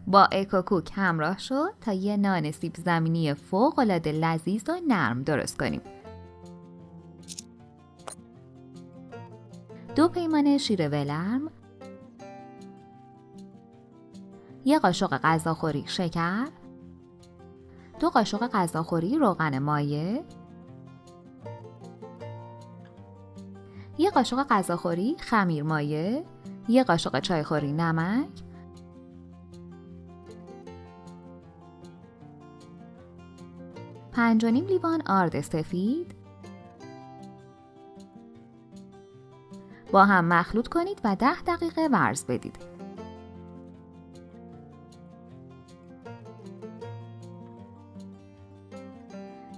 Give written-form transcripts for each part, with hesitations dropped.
با اکوکوک همراه شد تا یه نان سیب زمینی فوق‌العاده لذیذ و نرم درست کنیم. 2 پیمانه شیر ولرم، 1 قاشق غذاخوری شکر، 2 قاشق غذاخوری روغن مایه، 1 قاشق غذاخوری خمیر مایه، 1 قاشق چایخوری نمک، 5.5 لیوان آرد سفید. با هم مخلوط کنید و 10 دقیقه ورز بدید.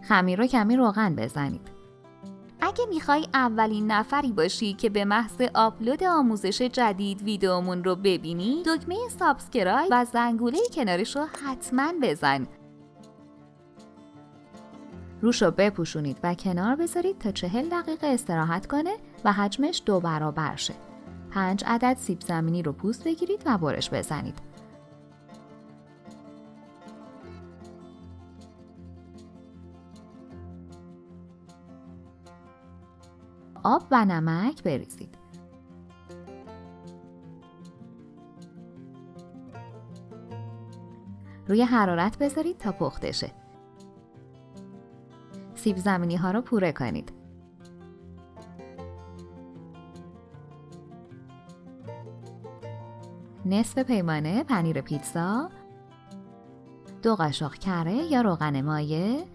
خمیر رو کمی روغن بزنید. اگه میخوای اولین نفری باشی که به محض آپلود آموزش جدید ویدیومون رو ببینی، دکمه سابسکرایب و زنگوله کنارش رو حتما بزن. روش رو بپوشونید و کنار بذارید تا 40 دقیقه استراحت کنه و حجمش 2 برابر شه. 5 عدد سیب زمینی رو پوست بگیرید و برش بزنید. آب و نمک بریزید. روی حرارت بذارید تا پخته شه. سیب زمینی ها رو پوره کنید. نصف پیمانه پنیر پیتزا، 2 قاشق کره یا روغن مایه،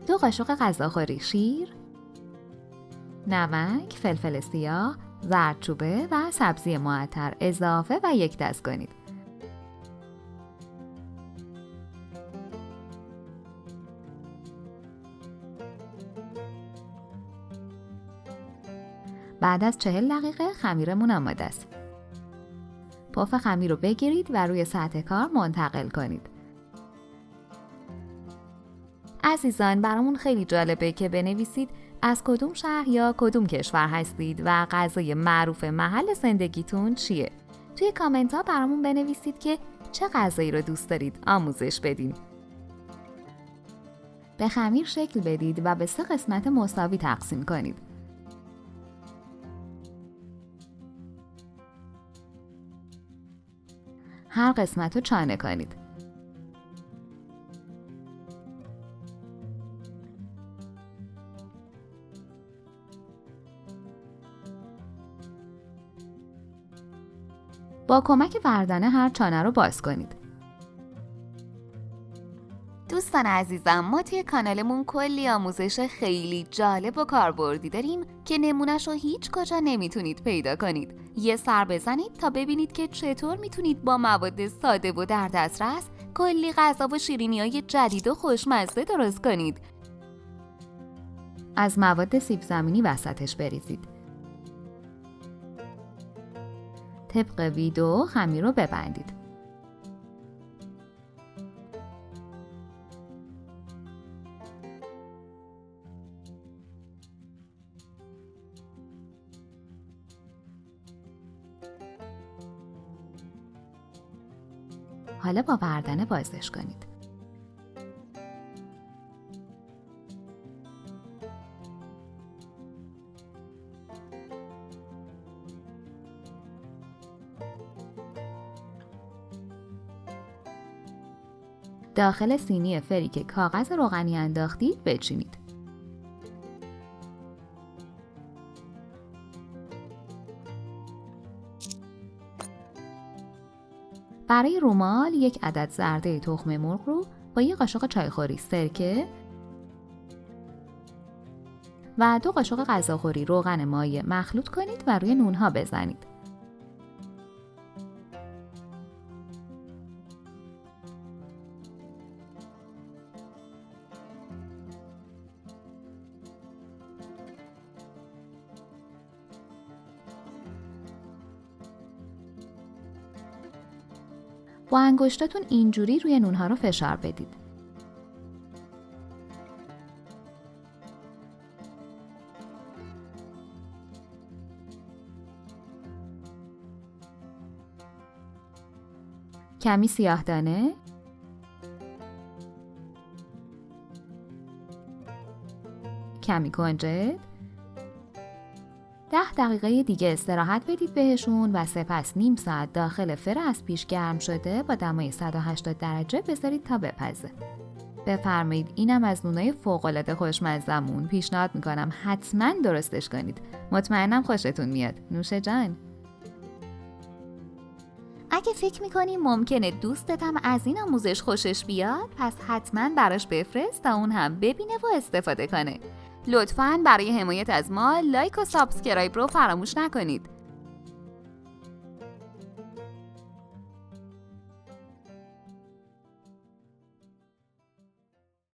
2 قاشق غذاخوری شیر، نمک، فلفل سیاه، زردچوبه و سبزی معطر اضافه و یک دست کنید. بعد از 40 دقیقه خمیرمون آماده است. پف خمیر رو بگیرید و روی سطح کار منتقل کنید. عزیزان، برامون خیلی جالبه که بنویسید از کدوم شهر یا کدوم کشور هستید و غذای معروف محل زندگیتون چیه؟ توی کامنت ها برامون بنویسید که چه غذایی رو دوست دارید آموزش بدین. به خمیر شکل بدید و به 3 قسمت مساوی تقسیم کنید. هر قسمت رو چانه کنید. با کمک وردنه هر چانه رو باز کنید. دوستان عزیزم، ما توی کانالمون کلی آموزش خیلی جالب و کاربردی داریم که نمونه‌ش رو هیچ کجا نمیتونید پیدا کنید. یه سر بزنید تا ببینید که چطور میتونید با مواد ساده و در دسترس کلی غذا و شیرینی‌های جدید و خوشمزه درست کنید. از مواد سیب زمینی وسطش بریزید. طبق ویدیو خمیر رو ببندید. حالا با وردنه بازش کنید. داخل سینی فری که کاغذ روغنی انداختید بچینید. برای رومال 1 عدد زرده تخم مرغ رو با 1 قاشق چایخوری سرکه و 2 قاشق غذاخوری روغن مایه مخلوط کنید و روی نونها بزنید. با انگشتاتون اینجوری روی نونها رو فشار بدید. کمی سیاه دانه؟ کمی کنجد؟ 10 دقیقه دیگه استراحت بدید بهشون و سپس نیم ساعت داخل فر از پیش گرم شده با دمای 180 درجه بذارید تا بپزه. بفرمایید. اینم از نونای فوق‌العاده خوشمزه‌مون. پیشنهاد میکنم حتما درستش کنید. مطمئنم خوشتون میاد. نوش جان. اگه فکر میکنی ممکنه دوستت هم از این آموزش خوشش بیاد، پس حتما براش بفرست تا اون هم ببینه و استفاده کنه. لطفاً برای حمایت از ما لایک و سابسکرایب رو فراموش نکنید.